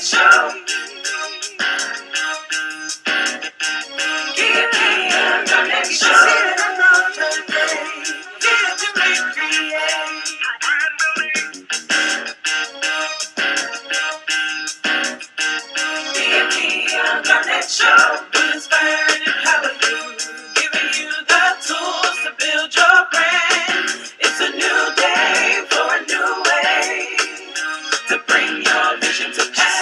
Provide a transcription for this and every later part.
Show. Akia Garnett Show. Akia Garnett Show. Will inspire and empower you, giving you the tools to build your brand. It's a new day for a new way to bring your vision to pass.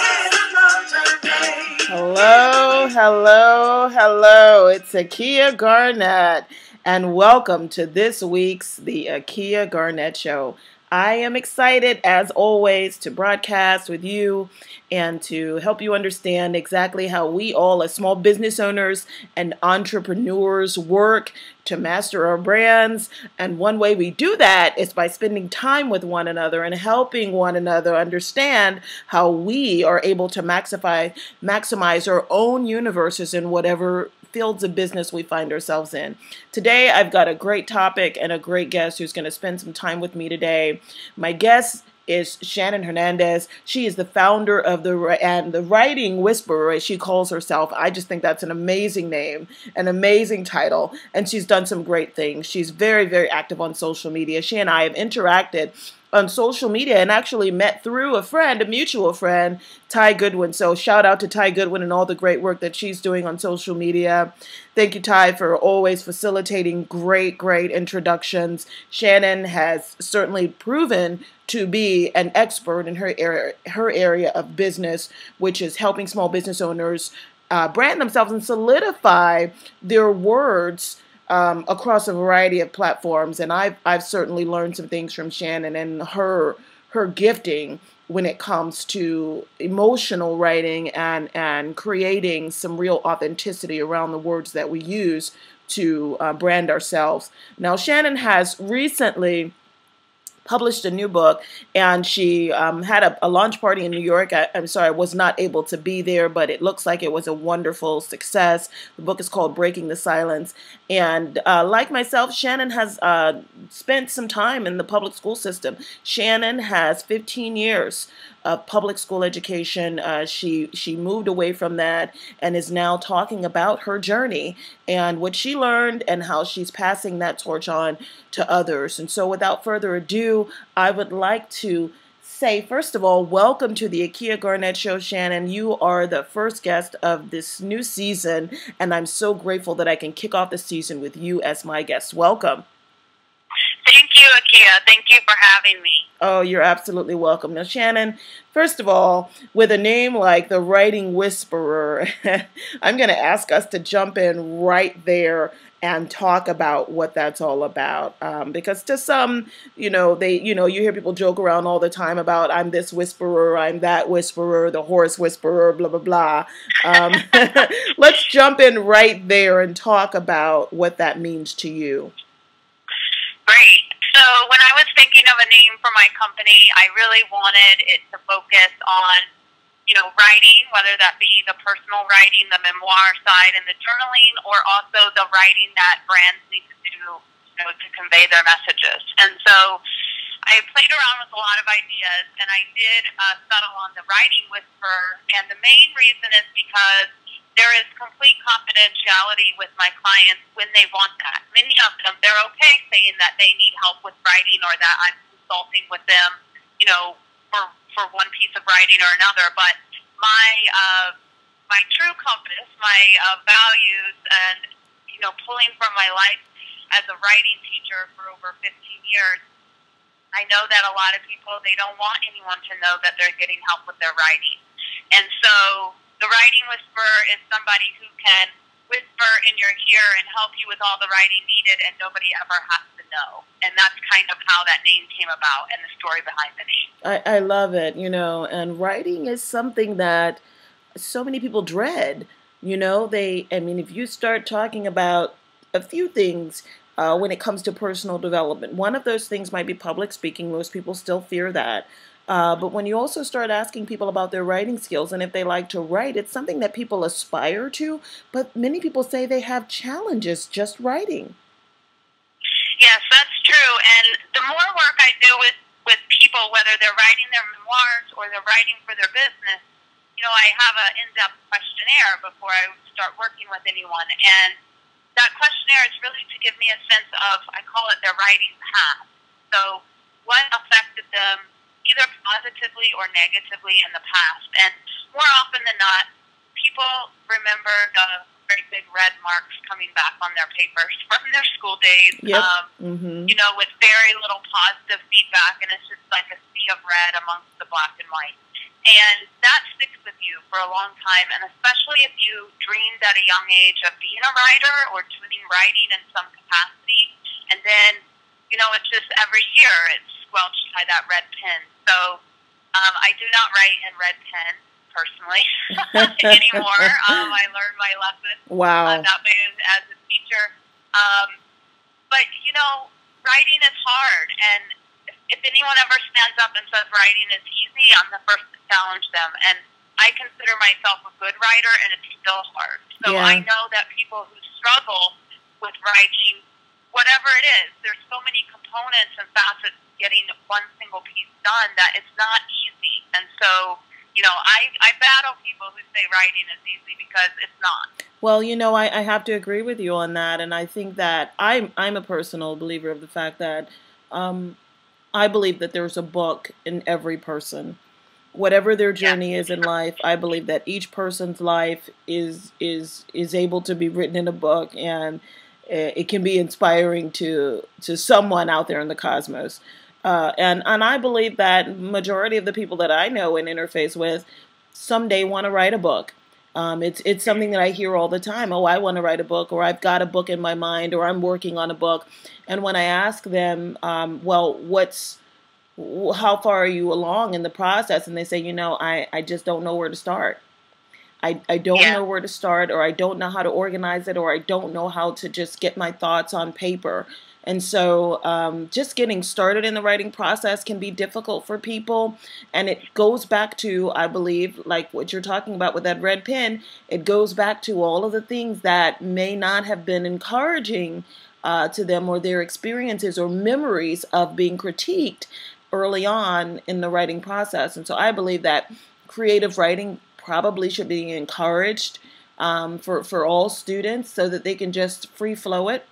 Hello, hello, hello. It's Akia Garnett, and welcome to this week's The Akia Garnett Show. I am excited, as always, to broadcast with you and to help you understand exactly how we all, as small business owners and entrepreneurs, work to master our brands. And one way we do that is by spending time with one another and helping one another understand how we are able to maximize our own universes in whatever fields of business we find ourselves in. Today, I've got a great topic and a great guest who's going to spend some time with me today. My guest is Shannon Hernandez. She is the founder of the Writing Whisperer, as she calls herself. I just think that's an amazing name, an amazing title, and she's done some great things. She's very, very active on social media. She and I have interacted on social media and actually met through a mutual friend, Ty Goodwin. So shout out to Ty Goodwin and all the great work that she's doing on social media. Thank you, Ty, for always facilitating great introductions. Shannon has certainly proven to be an expert in her area of business, which is helping small business owners brand themselves and solidify their words across a variety of platforms. And I've certainly learned some things from Shannon and her gifting when it comes to emotional writing and creating some real authenticity around the words that we use to brand ourselves. Now, Shannon has recently published a new book, and she had a launch party in New York. I'm sorry, I was not able to be there, but it looks like it was a wonderful success. The book is called Breaking the Silence. And like myself, Shannon has spent some time in the public school system. Shannon has 15 years of public school education. She moved away from that and is now talking about her journey and what she learned and how she's passing that torch on to others. And so without further ado, I would like to say, first of all, welcome to the Akia Garnett Show, Shannon. You are the first guest of this new season, and I'm so grateful that I can kick off the season with you as my guest. Welcome. Thank you, Akia. Thank you for having me. Oh, you're absolutely welcome. Now, Shannon, first of all, with a name like the Writing Whisperer, I'm going to ask us to jump in right there and talk about what that's all about. Because to some, you hear people joke around all the time about I'm this whisperer, I'm that whisperer, the horse whisperer, blah, blah, blah. Let's jump in right there and talk about what that means to you. Great. So when I was thinking of a name for my company, I really wanted it to focus on, writing, whether that be the personal writing, the memoir side, and the journaling, or also the writing that brands need to do, to convey their messages. And so I played around with a lot of ideas, and I did settle on the Writing Whisperer. And the main reason is because there is complete confidentiality with my clients when they want that. Many of them, they're okay saying that they need help with writing or that I'm consulting with them, for one piece of writing or another. But my true compass, my values, and pulling from my life as a writing teacher for over 15 years, I know that a lot of people, they don't want anyone to know that they're getting help with their writing. And so the Writing Whisperer is somebody who can whisper in your ear and help you with all the writing needed, and nobody ever has to know. And that's kind of how that name came about and the story behind the name. I love it, and writing is something that so many people dread. If you start talking about a few things when it comes to personal development, one of those things might be public speaking. Most people still fear that. But when you also start asking people about their writing skills and if they like to write, it's something that people aspire to, but many people say they have challenges just writing. Yes, that's true. And the more work I do with people, whether they're writing their memoirs or they're writing for their business, I have an in-depth questionnaire before I start working with anyone, and that questionnaire is really to give me a sense of, I call it their writing path. So what affected them either positively or negatively in the past. And more often than not, people remember the very big red marks coming back on their papers from their school days, Yep. With very little positive feedback, and it's just like a sea of red amongst the black and white. And that sticks with you for a long time, and especially if you dreamed at a young age of being a writer or doing writing in some capacity, and then, it's just every year it's squelched by that red pen. So I do not write in red pen, personally, anymore. I learned my lesson. Wow. That way as a teacher. But, writing is hard, and if anyone ever stands up and says writing is easy, I'm the first to challenge them. And I consider myself a good writer, and it's still hard. So Yeah. I know that people who struggle with writing, whatever it is, there's so many components and facets to getting one single piece done that it's not easy. And so, I battle people who say writing is easy because it's not. Well, I have to agree with you on that, and I think that I'm a personal believer of the fact that I believe that there's a book in every person. Whatever their journey is in life, I believe that each person's life is able to be written in a book, and it can be inspiring to someone out there in the cosmos. And I believe that majority of the people that I know and interface with someday want to write a book. It's something that I hear all the time. Oh, I want to write a book, or I've got a book in my mind, or I'm working on a book. And when I ask them, well, how far are you along in the process? And they say, I just don't know where to start. I don't know where to start, or I don't know how to organize it, or I don't know how to just get my thoughts on paper. And so just getting started in the writing process can be difficult for people. And it goes back to, I believe, like what you're talking about with that red pen, it goes back to all of the things that may not have been encouraging to them, or their experiences or memories of being critiqued early on in the writing process. And so I believe that creative writing probably should be encouraged for all students, so that they can just free flow it,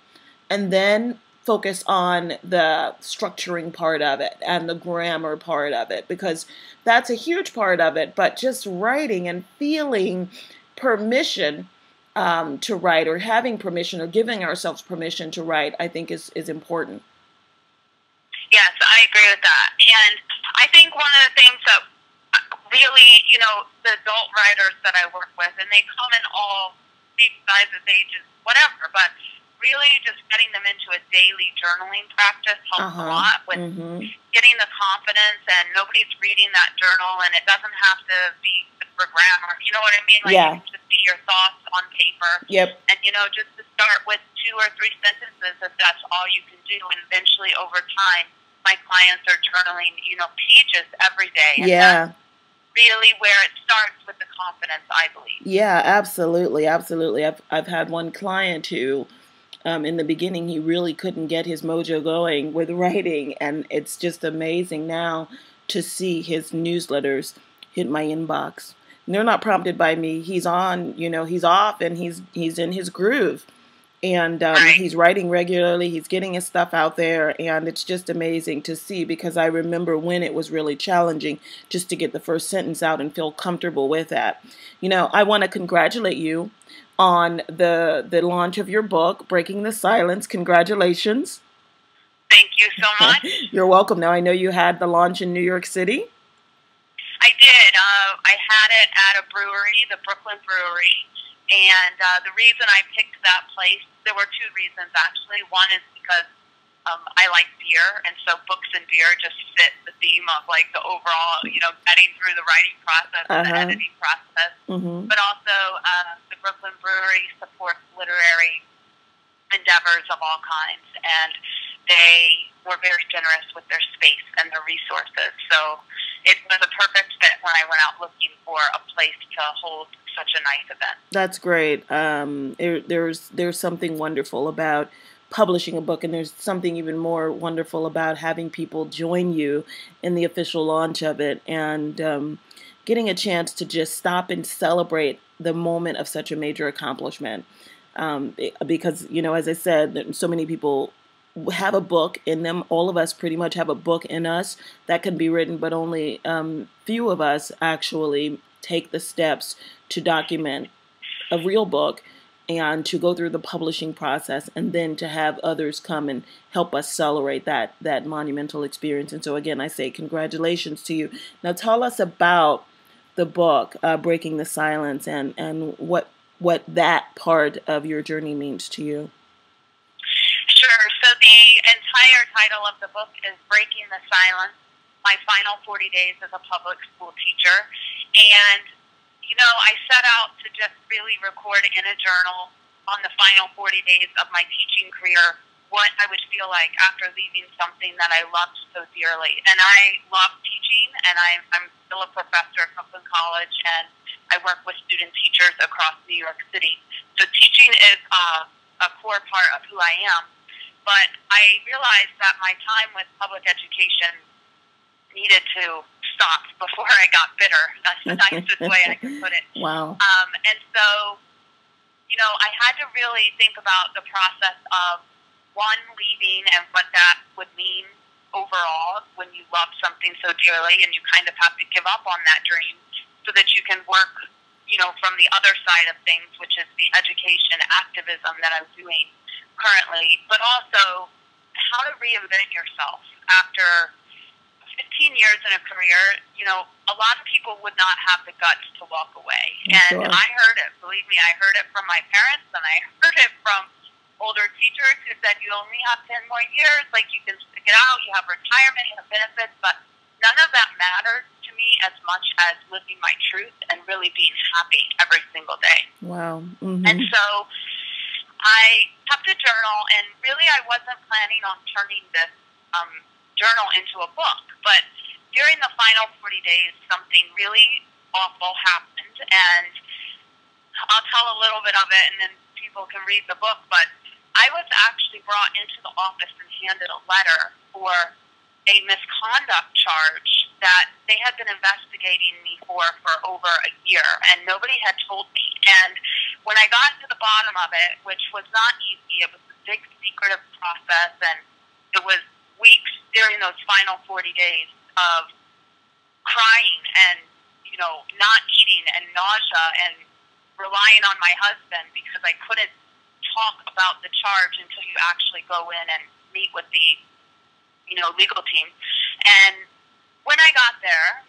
and then focus on the structuring part of it and the grammar part of it, because that's a huge part of it. But just writing and feeling permission to write, or having permission, or giving ourselves permission to write, I think is important. Yes, I agree with that. And I think one of the things that really, the adult writers that I work with, and they come in all big sizes, ages, whatever, but really just getting them into a daily journaling practice helps a lot with getting the confidence, and nobody's reading that journal, and it doesn't have to be for grammar. You know what I mean? Like, it can just be your thoughts on paper. Yep. And, just to start with 2 or 3 sentences, if that's all you can do, and eventually over time, my clients are journaling, pages every day. And that's really where it starts, with the confidence, I believe. Yeah, absolutely. Absolutely. I've had one client who, in the beginning, he really couldn't get his mojo going with writing, and it's just amazing now to see his newsletters hit my inbox. And they're not prompted by me. He's on, he's off, and he's in his groove, and he's writing regularly. He's getting his stuff out there, and it's just amazing to see, because I remember when it was really challenging just to get the first sentence out and feel comfortable with that. I want to congratulate you on the launch of your book, Breaking the Silence. Congratulations. Thank you so much. You're welcome. Now, I know you had the launch in New York City. I did. I had it at a brewery, the Brooklyn Brewery, and the reason I picked that place, there were 2 reasons, actually. One is because I like beer, and so books and beer just fit the theme of, like, the overall, getting through the writing process and the editing process. But also, the Brooklyn Brewery supports literary endeavors of all kinds, and they were very generous with their space and their resources. So it was a perfect fit when I went out looking for a place to hold such a nice event. That's great. There's something wonderful about publishing a book, and there's something even more wonderful about having people join you in the official launch of it. And getting a chance to just stop and celebrate the moment of such a major accomplishment. Because, you know, as I said, so many people have a book in them. All of us pretty much have a book in us that can be written, but only few of us actually take the steps to document a real book and to go through the publishing process, and then to have others come and help us celebrate that monumental experience. And so again, I say congratulations to you. Now tell us about the book, Breaking the Silence, and what that part of your journey means to you. Sure. So the entire title of the book is Breaking the Silence, My Final 40 Days as a Public School Teacher. And you know, I set out to just really record in a journal on the final 40 days of my teaching career what I would feel like after leaving something that I loved so dearly. And I love teaching, and I'm still a professor at Brooklyn College, and I work with student teachers across New York City. So teaching is a core part of who I am. But I realized that my time with public education needed to stop before I got bitter. That's the nicest way I can put it. Wow. And so, you know, I had to really think about the process of, one, leaving and what that would mean overall when you love something so dearly and you kind of have to give up on that dream so that you can work, you know, from the other side of things, which is the education activism that I'm doing currently, but also how to reinvent yourself after 15 years in a career. You know, a lot of people would not have the guts to walk away. And sure. I heard it. Believe me, I heard it from my parents, and I heard it from older teachers who said, you only have 10 more years, like you can stick it out, you have retirement, you have benefits, but none of that mattered to me as much as living my truth and really being happy every single day. Wow. Mm-hmm. And so I kept a journal, and really I wasn't planning on turning this journal into a book. But during the final 40 days, something really awful happened, and I'll tell a little bit of it, and then people can read the book. But I was actually brought into the office and handed a letter for a misconduct charge that they had been investigating me for over a year, and nobody had told me. And when I got to the bottom of it, which was not easy, it was a big secretive process, and it was weeks during those final 40 days of crying and, you know, not eating and nausea and relying on my husband because I couldn't talk about the charge until you actually go in and meet with the, you know, legal team. And when I got there,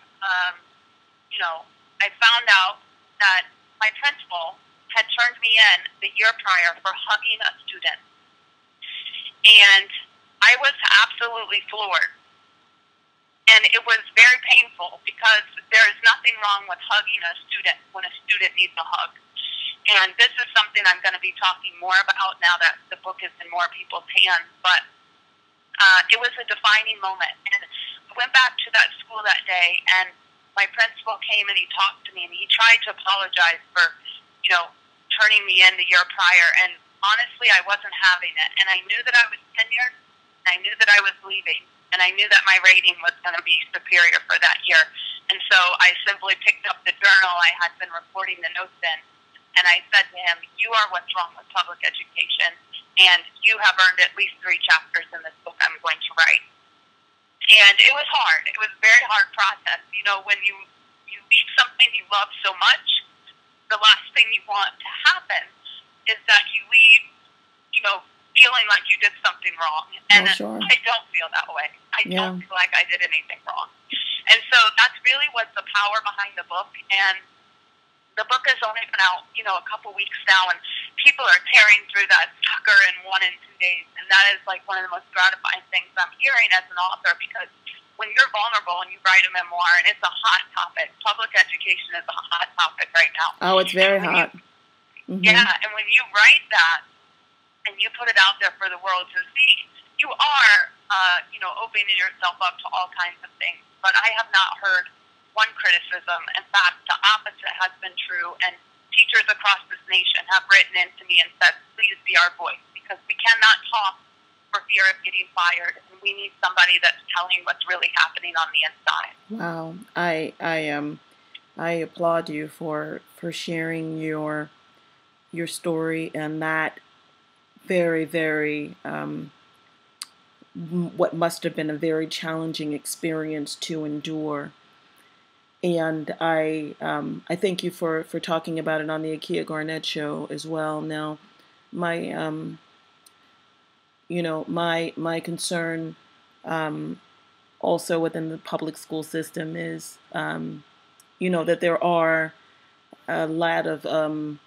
you know, I found out that my principal had turned me in the year prior for hugging a student. And I was absolutely floored. And it was very painful because there is nothing wrong with hugging a student when a student needs a hug. And this is something I'm going to be talking more about now that the book is in more people's hands. But it was a defining moment. And I went back to that school that day, and my principal came and he talked to me, and he tried to apologize for, you know, turning me in the year prior. And honestly, I wasn't having it. And I knew that I was tenured, and I knew that I was leaving, and I knew that my rating was going to be superior for that year. And so I simply picked up the journal I had been recording the notes in, and I said to him, you are what's wrong with public education, and you have earned at least 3 chapters in this book I'm going to write. And it was hard. It was a very hard process. You know, when you leave something you love so much, the last thing you want to happen is that you leave, you know, feeling like you did something wrong. And sure. I don't feel that way. I don't feel like I did anything wrong. And so that's really what's the power behind the book. And the book has only been out, you know, a couple weeks now, and people are tearing through that sucker in 1 and 2 days. And that is like one of the most gratifying things I'm hearing as an author, because when you're vulnerable and you write a memoir, and it's a hot topic, public education is a hot topic right now. Oh, it's very hot. Yeah, and when you write that and you put it out there for the world to see, you are, you know, opening yourself up to all kinds of things. But I have not heard one criticism. In fact, the opposite has been true, and teachers across this nation have written into me and said, please be our voice, because we cannot talk for fear of getting fired, and we need somebody that's telling what's really happening on the inside. Wow. I I applaud you for sharing your story and that very, very what must have been a very challenging experience to endure. And I thank you for talking about it on the Akia Garnett show as well. Now, my my concern also within the public school system is that there are a lot of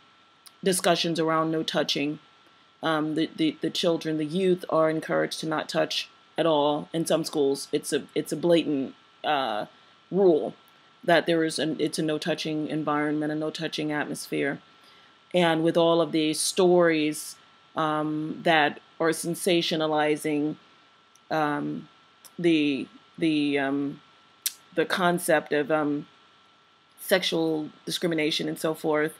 discussions around no touching. The children, the youth are encouraged to not touch at all. In some schools, it's a blatant rule that it's a no touching environment, a no touching atmosphere. And with all of these stories that are sensationalizing the the concept of sexual discrimination and so forth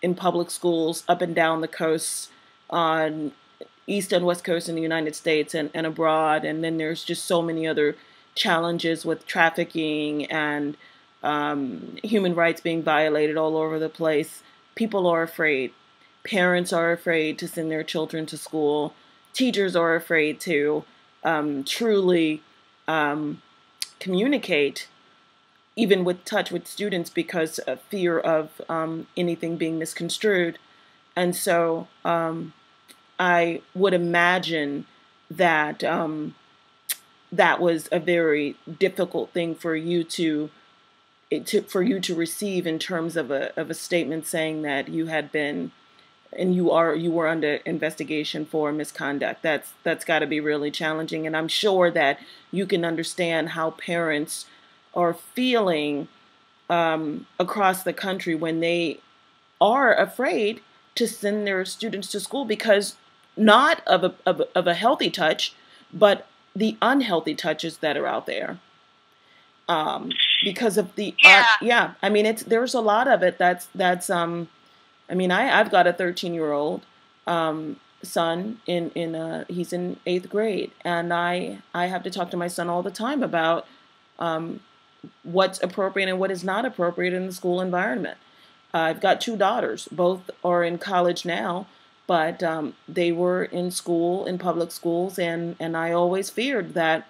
in public schools up and down the coasts on East and West Coast in the United States and abroad. And then there's just so many other challenges with trafficking and human rights being violated all over the place. People are afraid. Parents are afraid to send their children to school. Teachers are afraid to truly communicate, even with touch with students, because of fear of anything being misconstrued. And so I would imagine that that was a very difficult thing for you to receive, in terms of a statement saying that you had been and you were under investigation for misconduct. That's got to be really challenging, and I'm sure that you can understand how parents are feeling across the country when they are afraid to send their students to school because not of a healthy touch, but the unhealthy touches that are out there. Because of the Yeah. I mean, there's a lot of it that's I mean, I've got a 13-year-old son he's in 8th grade, and I have to talk to my son all the time about what's appropriate and what is not appropriate in the school environment. I've got 2 daughters. Both are in college now, but they were in school, in public schools, and I always feared that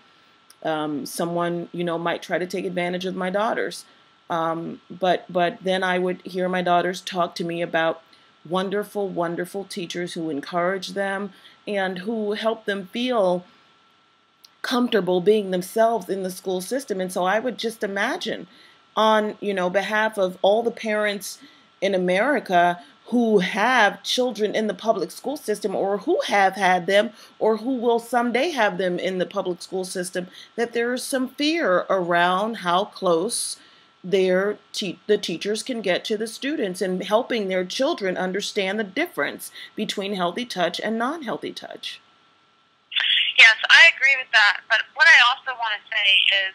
someone, might try to take advantage of my daughters. But then I would hear my daughters talk to me about wonderful, wonderful teachers who encourage them and who help them feel comfortable being themselves in the school system. And so I would just imagine, on behalf of all the parents in America who have children in the public school system, or who have had them, or who will someday have them in the public school system, that there is some fear around how close the teachers can get to the students and helping their children understand the difference between healthy touch and non-healthy touch. Yes, I agree with that. But what I also want to say is,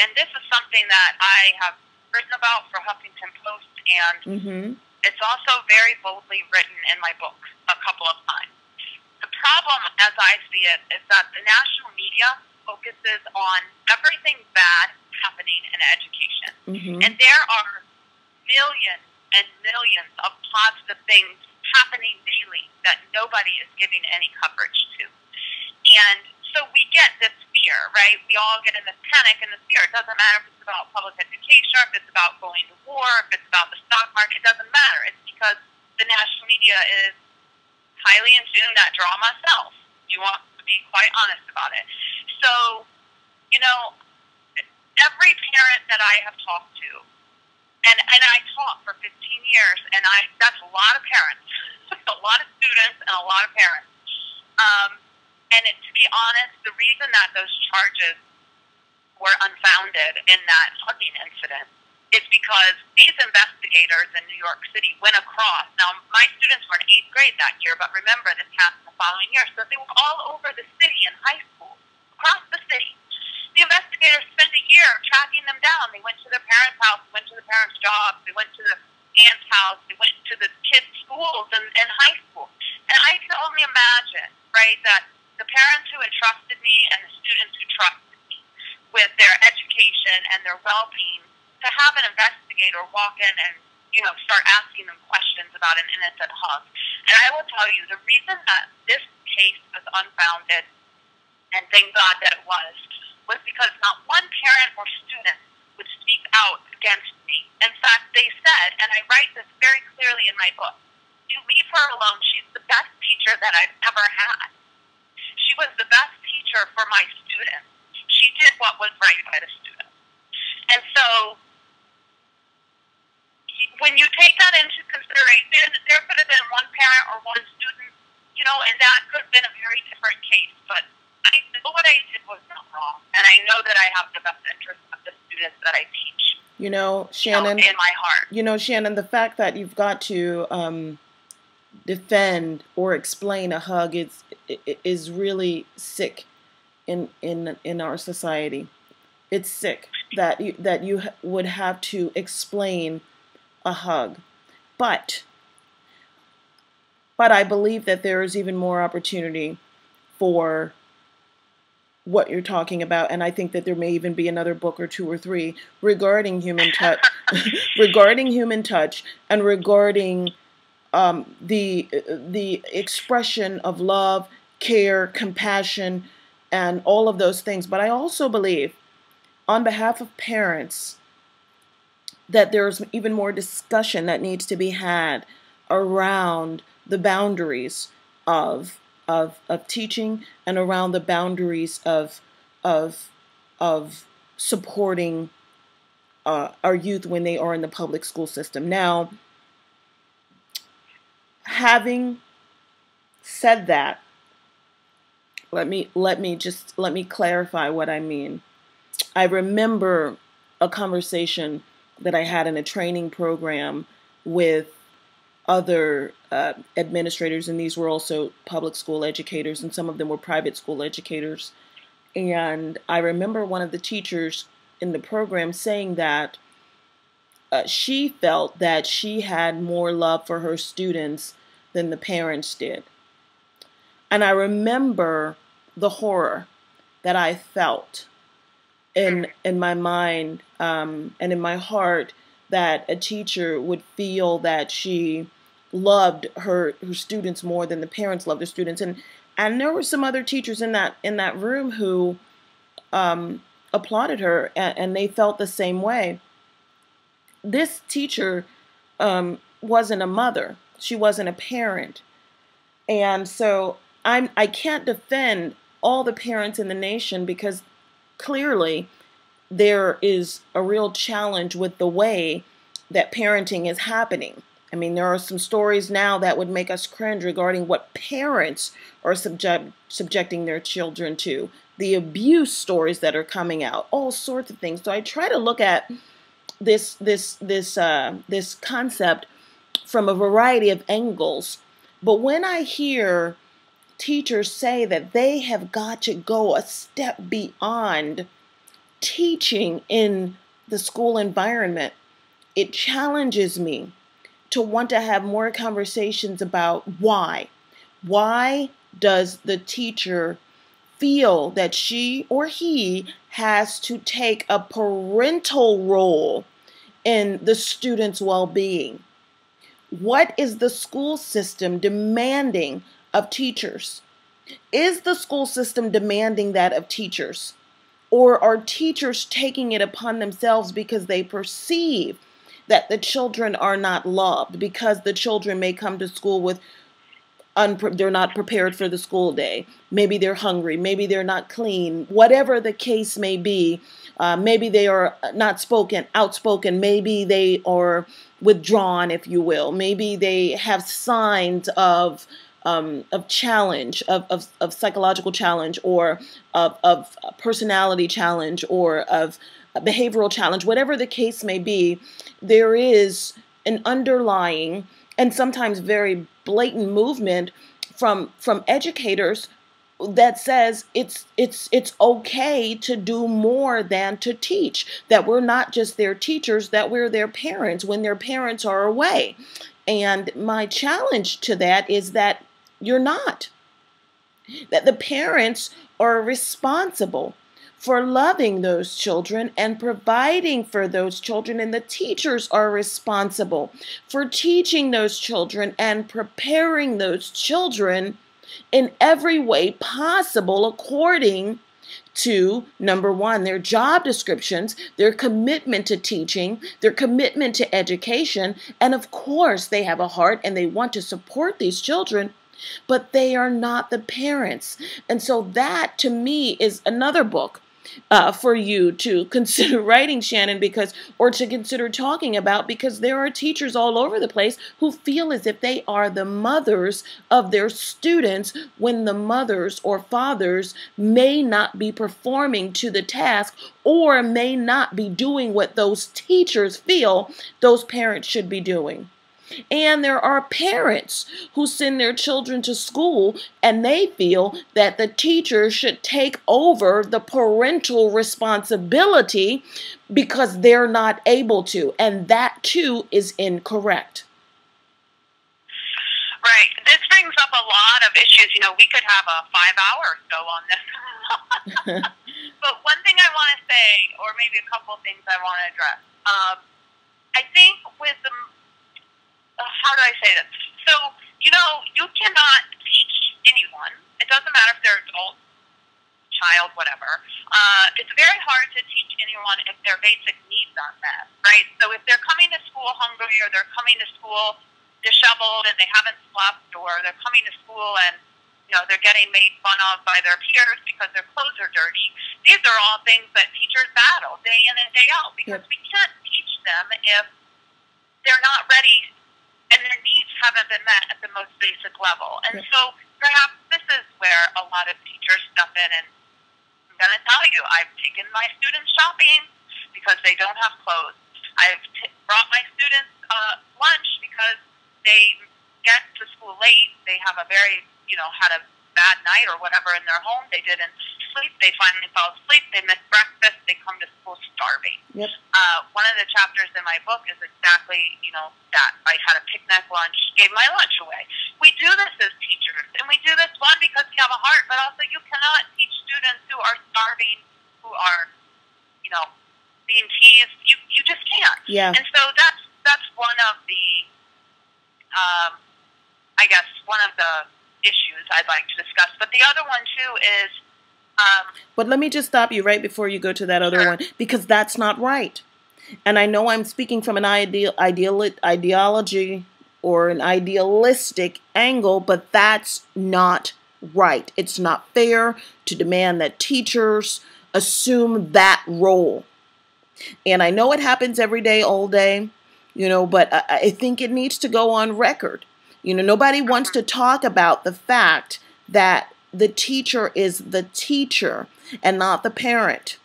and this is something that I have written about for Huffington Post, and it's also very boldly written in my book a couple of times. The problem, as I see it, is that the national media focuses on everything bad happening in education. And there are millions and millions of positive things happening daily that nobody is giving any coverage to. And so we get this fear, right? We all get in this panic and this fear. It doesn't matter if it's about public education, or if it's about going to war, if it's about the stock market. It doesn't matter. It's because the national media is highly in tune that drama sells. You want to be quite honest about it. So, every parent that I have talked to, and I taught for 15 years, and that's a lot of parents, a lot of students, and a lot of parents. To be honest, the reason that those charges were unfounded in that hugging incident is because these investigators in New York City went across. Now, my students were in 8th grade that year, but remember, this happened the following year. So they were all over the city in high school, across the city. The investigators spent a year tracking them down. They went to their parents' house, went to the parents' jobs, they went to the aunt's house, they went to the kids' schools and high school. And I can only imagine, right, that the parents who entrusted me and the students who trusted me with their education and their well-being to have an investigator walk in and, start asking them questions about an innocent hug. And I will tell you, the reason that this case was unfounded, and thank God that it was because not one parent or student would speak out against me. In fact, they said, and I write this very clearly in my book, you leave her alone. She's the best teacher that I've ever had. She was the best teacher for my students. She did what was right by the students. And so when you take that into consideration, there could have been one parent or one student, and that could have been a very different case. But I know what I did was not wrong, and I know that I have the best interest of the students that I teach. Shannon, in my heart. Shannon, the fact that you've got to defend or explain a hug is really sick in our society. It's sick that you would have to explain a hug, but I believe that there is even more opportunity for what you're talking about, and I think that there may even be another book or two or three regarding human touch, regarding human touch, and regarding the expression of love, care, compassion, and all of those things. But I also believe, on behalf of parents, that there's even more discussion that needs to be had around the boundaries of teaching and around the boundaries of supporting our youth when they are in the public school system. Now, having said that, let me clarify what I mean. I remember a conversation that I had in a training program with other administrators, and these were also public school educators, and some of them were private school educators. And I remember one of the teachers in the program saying that she felt that she had more love for her students than the parents did. And I remember the horror that I felt in my mind and in my heart, that a teacher would feel that she loved her students more than the parents loved their students. And there were some other teachers in that room who applauded her, and they felt the same way. This teacher wasn't a mother. She wasn't a parent. And so I can't defend all the parents in the nation, because clearly there is a real challenge with the way that parenting is happening. I mean, there are some stories now that would make us cringe regarding what parents are subjecting their children to, the abuse stories that are coming out, all sorts of things. So I try to look at this concept from a variety of angles. But when I hear teachers say that they have got to go a step beyond teaching in the school environment, it challenges me to want to have more conversations about why. Why does the teacher feel that she or he has to take a parental role in the student's well-being? What is the school system demanding of teachers? Is the school system demanding that of teachers? Or are teachers taking it upon themselves because they perceive that the children are not loved, because the children may come to school with they're not prepared for the school day. Maybe they're hungry. Maybe they're not clean. Whatever the case may be, maybe they are not outspoken. Maybe they are withdrawn, if you will. Maybe they have signs of challenge, of psychological challenge, or of personality challenge, or of behavioral challenge. Whatever the case may be, there is an underlying and sometimes very blatant movement from educators that says it's okay to do more than to teach, that we're not just their teachers, that we're their parents when their parents are away. And my challenge to that is that you're not, that the parents are responsible for loving those children and providing for those children. And the teachers are responsible for teaching those children and preparing those children in every way possible according to, number one, their job descriptions, their commitment to teaching, their commitment to education, and of course they have a heart and they want to support these children, but they are not the parents. And so that, to me, is another book for you to consider writing, Shannon, or to consider talking about, because there are teachers all over the place who feel as if they are the mothers of their students when the mothers or fathers may not be performing to the task or may not be doing what those teachers feel those parents should be doing. And there are parents who send their children to school and they feel that the teacher should take over the parental responsibility because they're not able to. And that too is incorrect. Right. This brings up a lot of issues. You know, we could have a 5-hour or so on this. But one thing I want to say, or maybe a couple of things I want to address. I think with the how do I say this? So, you know, you cannot teach anyone. It doesn't matter if they're adult, child, whatever. It's very hard to teach anyone if their basic needs aren't met, right? So if they're coming to school hungry or they're coming to school disheveled and they haven't slept, or they're coming to school and, you know, they're getting made fun of by their peers because their clothes are dirty, these are all things that teachers battle day in and day out, because we can't teach them if they're not ready and their needs haven't been met at the most basic level. And so perhaps this is where a lot of teachers step in. And I'm going to tell you, I've taken my students shopping because they don't have clothes. I've brought my students lunch because they get to school late. They have a very, you know, had a bad night or whatever in their home. They didn't sleep. They finally fell asleep. They missed breakfast. They come to school starving. Yep. One of the chapters in my book is exactly, you know, that. I had a picnic lunch, gave my lunch away. We do this as teachers, and we do this, one, because we have a heart, but also you cannot teach students who are starving, who are, you know, being teased. You just can't. Yeah. And so that's one of the, I guess, one of the issues I'd like to discuss. But the other one, too, is... but let me just stop you right before you go to that other one, because that's not right. And I know I'm speaking from an ideology or an idealistic angle, but that's not right. It's not fair to demand that teachers assume that role. And I know it happens every day, all day, you know, but I think it needs to go on record. You know, nobody wants to talk about the fact that the teacher is the teacher and not the parent.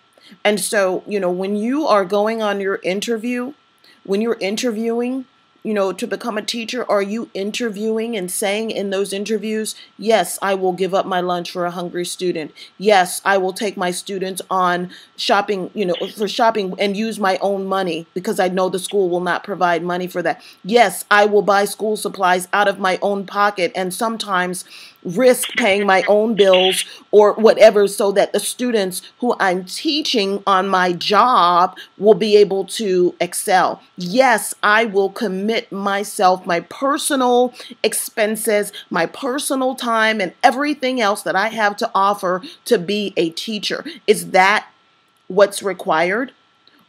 And so, you know, when you are going on your interview, when you're interviewing, you know, to become a teacher, are you interviewing and saying in those interviews, yes, I will give up my lunch for a hungry student. Yes, I will take my students on shopping, you know, for shopping and use my own money because I know the school will not provide money for that. Yes, I will buy school supplies out of my own pocket and sometimes risk paying my own bills or whatever so that the students who I'm teaching on my job will be able to excel. Yes, I will commit myself, my personal expenses, my personal time, and everything else that I have to offer to be a teacher. Is that what's required?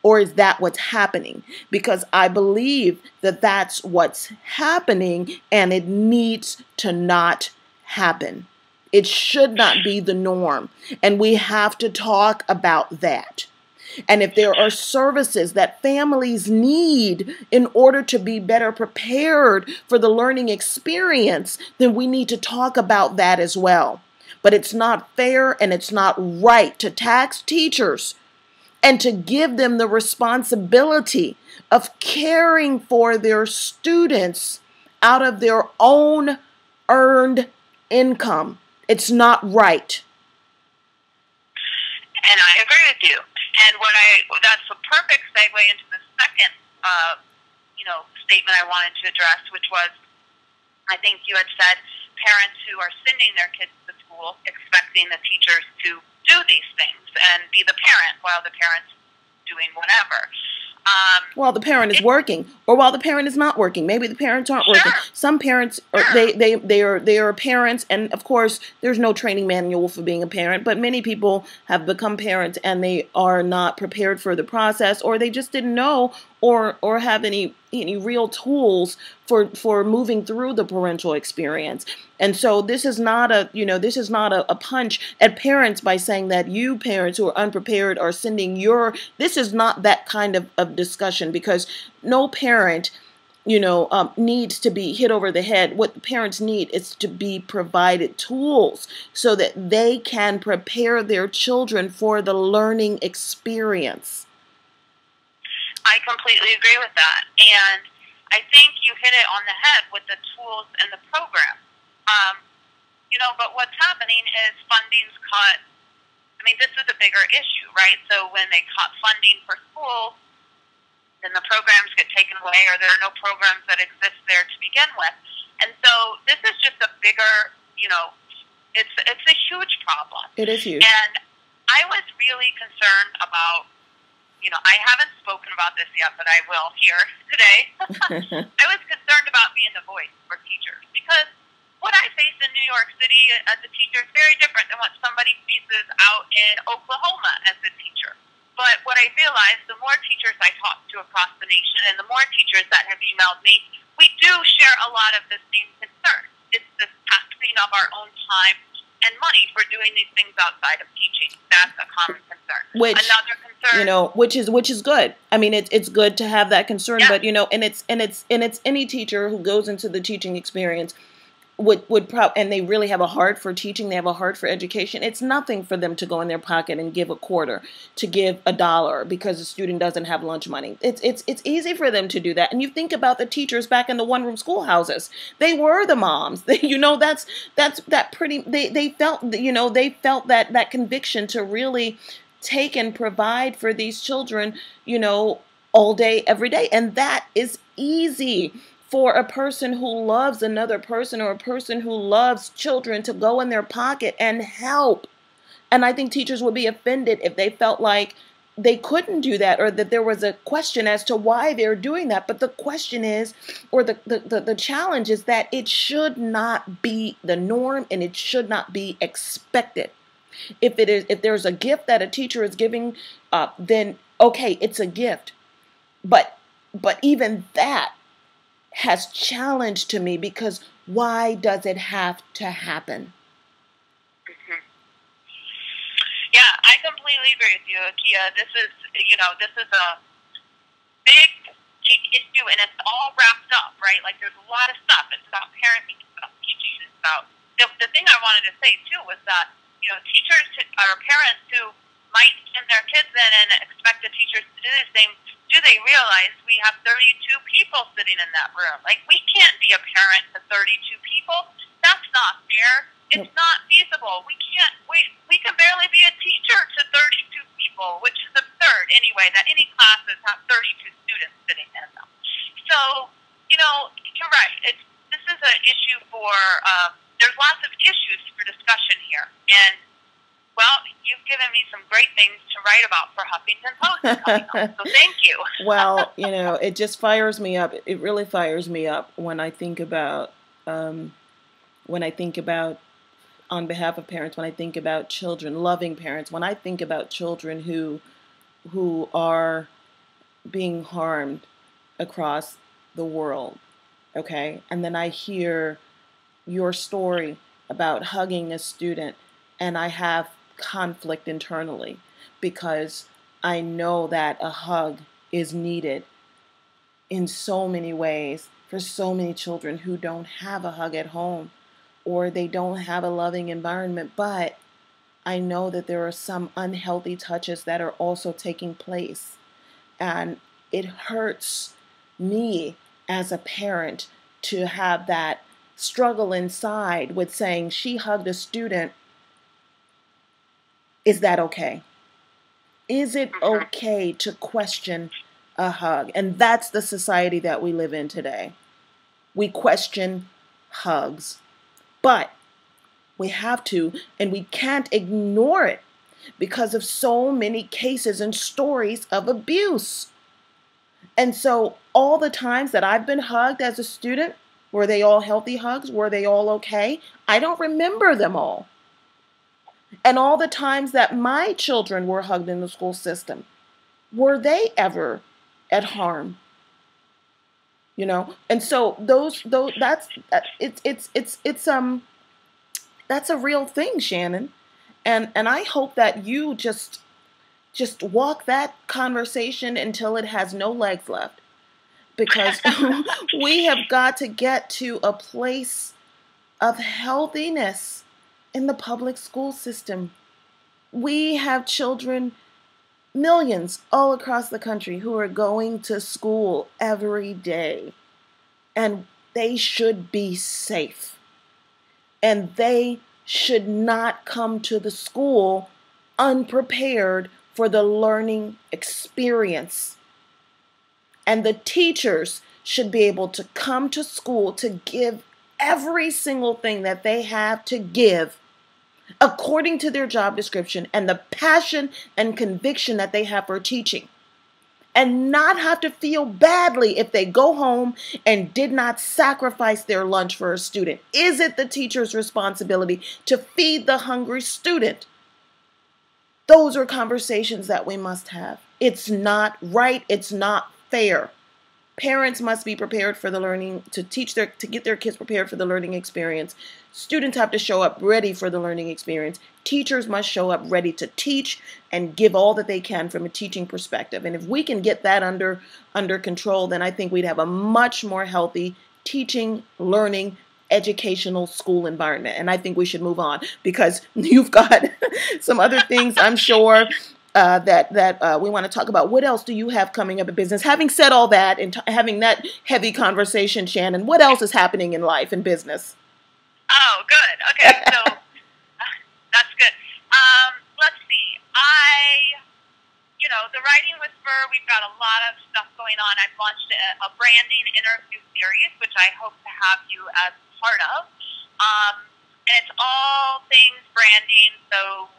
Or is that what's happening? Because I believe that that's what's happening and it needs to not happen. It should not be the norm. And we have to talk about that. And if there are services that families need in order to be better prepared for the learning experience, then we need to talk about that as well. But it's not fair and it's not right to tax teachers and to give them the responsibility of caring for their students out of their own earned income. It's not right. And I agree with you. And that's a perfect segue into the second, statement I wanted to address, which was, I think you had said, parents who are sending their kids to school expecting the teachers to do these things and be the parent while the parent's doing whatever. While the parent is working, or while the parent is not working. Maybe the parents aren't working. Some parents are, they are parents, and of course there's no training manual for being a parent, but many people have become parents and they are not prepared for the process, or they just didn't know or have any real tools for moving through the parental experience. And so this is not a punch at parents by saying that you parents who are unprepared are sending this is not that kind of discussion, because no parent needs to be hit over the head. What the parents need is to be provided tools so that they can prepare their children for the learning experience. I completely agree with that. And I think you hit it on the head with the tools and the program. But what's happening is funding's cut. I mean, this is a bigger issue, right? So when they cut funding for schools, then the programs get taken away, or there are no programs that exist there to begin with. And so this is just a bigger, it's a huge problem. It is huge. And I was really concerned about, I haven't spoken about this yet, but I will here today. I was concerned about being the voice for teachers, because what I face in New York City as a teacher is very different than what somebody faces out in Oklahoma as a teacher. But what I realized, the more teachers I talk to across the nation and the more teachers that have emailed me, we do share a lot of the same concerns. It's this taxing of our own time and money for doing these things outside of teaching. That's a common concern. Another concern, which is good. I mean, it's good to have that concern, yeah. But and it's any teacher who goes into the teaching experience and they really have a heart for teaching, they have a heart for education. It's nothing for them to go in their pocket and give a quarter, to give $1 because the student doesn't have lunch money. It's easy for them to do that. And you think about the teachers back in the one-room schoolhouses. They were the moms. They felt that conviction to really take and provide for these children, all day, every day. And that is easy for a person who loves another person, or a person who loves children, to go in their pocket and help. And I think teachers would be offended if they felt like they couldn't do that, or that there was a question as to why they're doing that. But the question is, or the challenge is, that it should not be the norm, and it should not be expected. If there's a gift that a teacher is giving, then okay, it's a gift. But even that has challenged to me, because why does it have to happen? Mm-hmm. Yeah, I completely agree with you, Akia. This is a big issue, and it's all wrapped up, right? Like, there's a lot of stuff. It's about parenting, it's about teaching, it's about the thing I wanted to say too was that teachers or parents who might send their kids in and expect the teachers to do the same. Do they realize we have 32 people sitting in that room? Like, we can't be a parent to 32 people. That's not fair. It's not feasible. We can't. We can barely be a teacher to 32 people, which is absurd anyway, that any classes have 32 students sitting in them. So, you're right. This is an issue for, there's lots of issues for discussion here. And, well, you've given me some great things to write about for Huffington Post coming up, so thank you. Well, it just fires me up. It really fires me up when I think about, on behalf of parents, when I think about children, loving parents, when I think about children who are being harmed across the world, okay? And then I hear your story about hugging a student, and I have conflict internally, because I know that a hug is needed in so many ways for so many children who don't have a hug at home, or they don't have a loving environment. But I know that there are some unhealthy touches that are also taking place, and it hurts me as a parent to have that struggle inside with saying, she hugged a student. Is that okay? Is it okay to question a hug? And that's the society that we live in today. We question hugs. But we have to, and we can't ignore it, because of so many cases and stories of abuse. And so all the times that I've been hugged as a student, were they all healthy hugs? Were they all okay? I don't remember them all. And all the times that my children were hugged in the school system, were they ever at harm? You know? And so that's a real thing, Shannon. And I hope that you just walk that conversation until it has no legs left. Because we have got to get to a place of healthiness in the public school system. We have children, millions all across the country, who are going to school every day. And they should be safe. And they should not come to the school unprepared for the learning experience. And the teachers should be able to come to school to give every single thing that they have to give according to their job description and the passion and conviction that they have for teaching. And not have to feel badly if they go home and did not sacrifice their lunch for a student. Is it the teacher's responsibility to feed the hungry student? Those are conversations that we must have. It's not right. It's not fair. Parents must be prepared for the learning, to get their kids prepared for the learning experience. Students have to show up ready for the learning experience. Teachers must show up ready to teach and give all that they can from a teaching perspective. And if we can get that under control, then I think we'd have a much more healthy teaching, learning, educational school environment. And I think we should move on, because you've got some other things, I'm sure, that we want to talk about. What else do you have coming up in business? Having said all that and having that heavy conversation, Shannon, what else is happening in life and business? Oh, good. Okay, so that's good. Let's see. The Writing Whisper, we've got a lot of stuff going on. I've launched a branding interview series, which I hope to have you as part of. And it's all things branding. So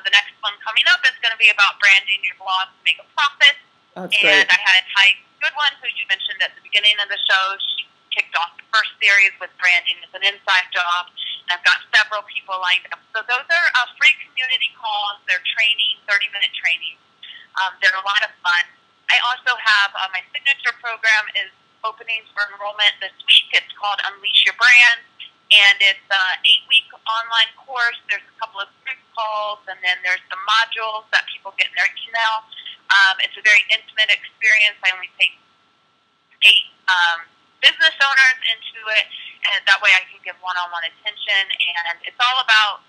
the next one coming up is going to be about branding your blog to make a profit. That's great. And I had Ty Goodwin, who you mentioned at the beginning of the show. She kicked off the first series with branding as an inside job. And I've got several people lined up. So those are free community calls. They're training, 30-minute training. They're a lot of fun. I also have my signature program is opening for enrollment this week. It's called Unleash Your Brand. And it's an 8-week online course. There's a couple of group calls, and then there's some modules that people get in their email. It's a very intimate experience. I only take 8 business owners into it, and that way I can give one-on-one attention. And it's all about,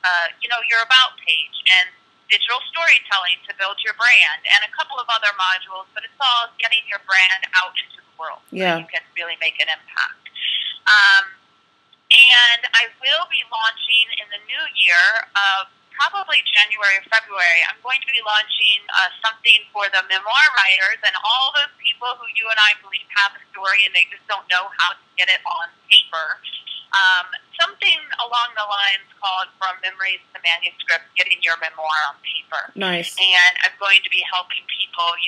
your about page and digital storytelling to build your brand, and a couple of other modules, but it's all getting your brand out into the world so you can really make an impact. And I will be launching in the new year, probably January or February. I'm going to be launching something for the memoir writers and all those people who you and I believe have a story and they just don't know how to get it on paper. Something along the lines called From Memories to Manuscript, getting your memoir on paper. Nice. And I'm going to be helping people,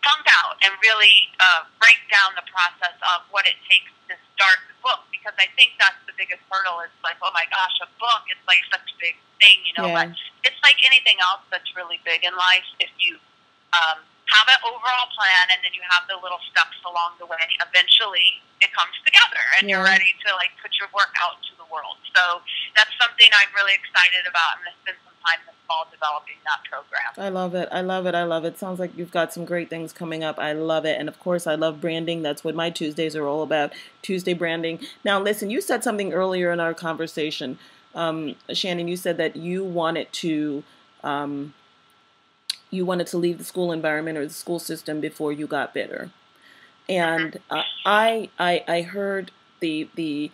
thumb out and really break down the process of what it takes to start the book, because I think that's the biggest hurdle. Is like, oh my gosh, a book is like such a big thing, but it's like anything else that's really big in life. If you have an overall plan and then you have the little steps along the way, eventually it comes together and you're ready to put your work out to the world. So that's something I'm really excited about, and I spent some time this fall developing that program. I love it. I love it. I love it. Sounds like you've got some great things coming up. I love it. And of course, I love branding. That's what my Tuesdays are all about. Tuesday branding. Now, listen, you said something earlier in our conversation. Shannon, you said that you wanted to leave the school environment or the school system before you got bitter. And I heard the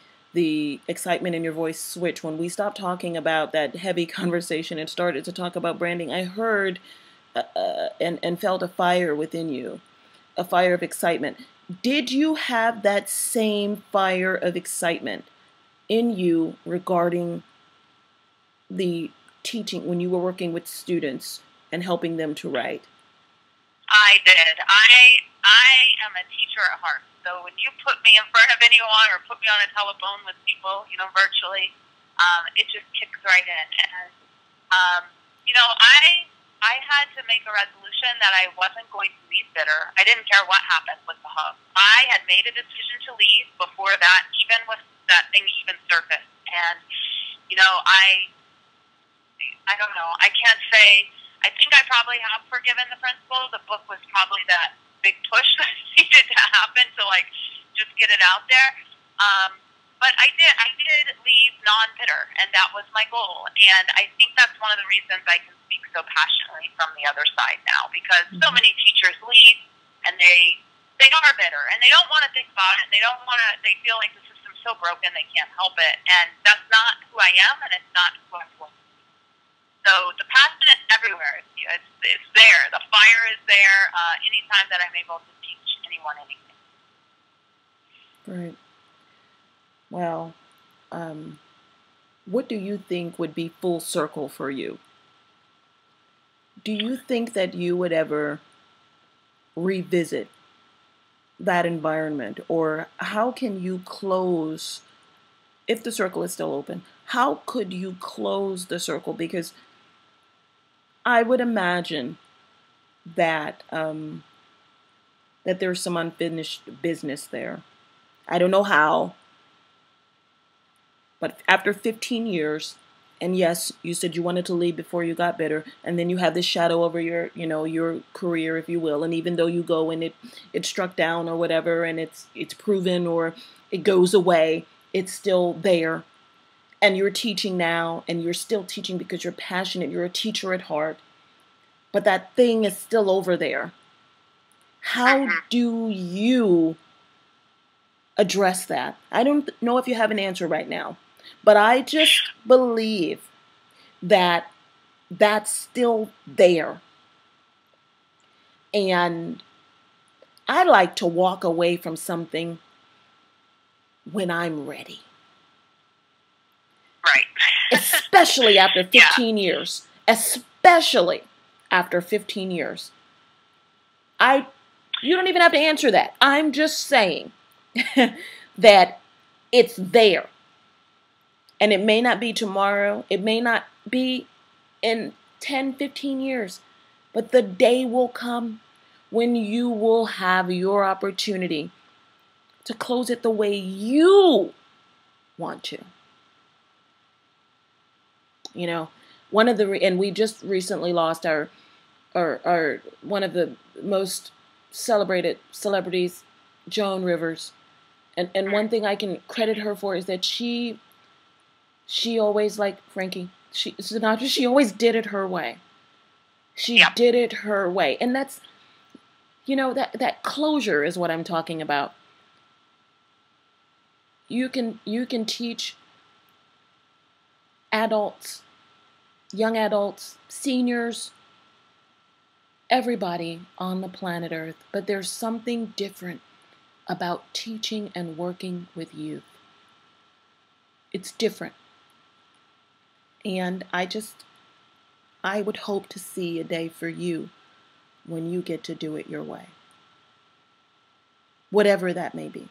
excitement in your voice switch when we stopped talking about that heavy conversation and started to talk about branding. I heard and felt a fire within you, a fire of excitement. Did you have that same fire of excitement in you regarding the teaching, when you were working with students and helping them to write? I did. I am a teacher at heart. So when you put me in front of anyone or put me on a telephone with people, virtually, it just kicks right in. And I had to make a resolution that I wasn't going to leave bitter. I didn't care what happened with the hub. I had made a decision to leave before that, even with that thing even surfaced. And I don't know. I can't say. I think I probably have forgiven the principal. The book was probably that big push that needed to happen to just get it out there. But I did leave non-bitter, and that was my goal. And I think that's one of the reasons I can speak so passionately from the other side now, because so many teachers leave and they are bitter and they don't want to think about it. And they feel like the system's so broken they can't help it. And that's not who I am, and it's not who I'm going to be. So the passion is everywhere. It's there. The fire is there anytime that I'm able to teach anyone anything. Right. Well, what do you think would be full circle for you? Do you think that you would ever revisit that environment? Or how can you close, if the circle is still open, how could you close the circle? Because I would imagine that that there's some unfinished business there. I don't know how, but after 15 years, and yes, you said you wanted to leave before you got bitter, and then you have this shadow over your, your career, if you will, and even though you go and it's struck down or whatever, and it's proven or it goes away, it's still there. And you're teaching now, and you're still teaching because you're passionate. You're a teacher at heart. But that thing is still over there. How do you address that? I don't know if you have an answer right now. But I just believe that that's still there. And I like to walk away from something when I'm ready. Right. Especially after 15 years. Especially after 15 years. You don't even have to answer that. I'm just saying that it's there. And it may not be tomorrow. It may not be in 10, 15 years. But the day will come when you will have your opportunity to close it the way you want to. And we just recently lost our one of the most celebrated celebrities, Joan Rivers. And one thing I can credit her for is that she always, like Frankie, Sinatra, she always did it her way. She did it her way. And that's, that closure is what I'm talking about. You can teach adults, young adults, seniors, everybody on the planet Earth, but there's something different about teaching and working with youth. It's different. And I would hope to see a day for you when you get to do it your way. Whatever that may be.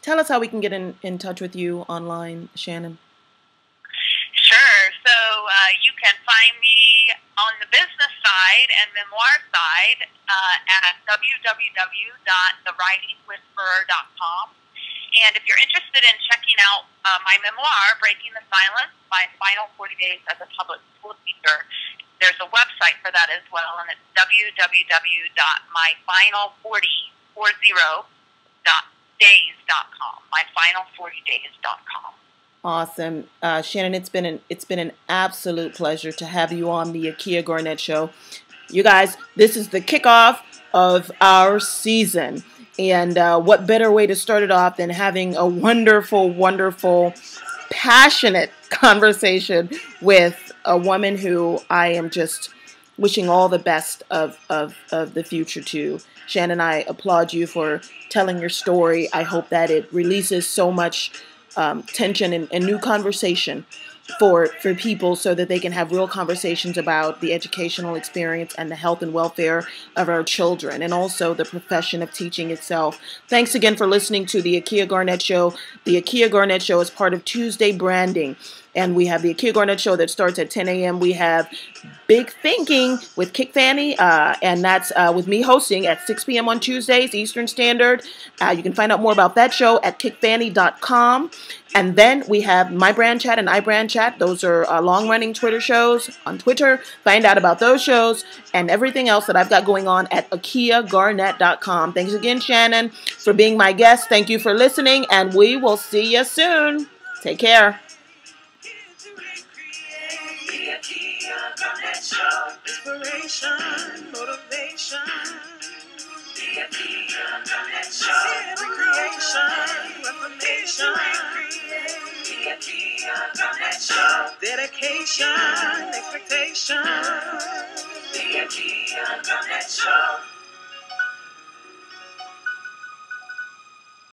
Tell us how we can get in touch with you online, Shannon. Sure. So you can find me on the business side and memoir side at www.thewritingwhisperer.com. And if you're interested in checking out my memoir, Breaking the Silence, My Final 40 Days as a Public School Teacher, there's a website for that as well, and it's www.myfinal40days.com, myfinal40days.com. Awesome. Shannon, it's been an absolute pleasure to have you on the Akia Garnett Show. You guys, this is the kickoff of our season. And what better way to start it off than having a wonderful, wonderful, passionate conversation with a woman who I am just wishing all the best of the future to. Shannon, I applaud you for telling your story. I hope that it releases so much tension and new conversation for people so that they can have real conversations about the educational experience and the health and welfare of our children, and also the profession of teaching itself. Thanks again for listening to the Akia Garnett Show. The Akia Garnett Show is part of Tuesday Branding. And we have the Akia Garnett Show that starts at 10 a.m. We have Big Thinking with Kick Fanny, and that's with me hosting at 6 p.m. on Tuesdays, Eastern Standard. You can find out more about that show at kickfanny.com. And then we have My Brand Chat and iBrand Chat. Those are long-running Twitter shows on Twitter. Find out about those shows and everything else that I've got going on at akiagarnett.com. Thanks again, Shannon, for being my guest. Thank you for listening, and we will see you soon. Take care. Inspiration, motivation. The Akia Garnett Show. Recreation, reformation. The Akia Garnett Show. Dedication, expectation. The Akia Garnett Show.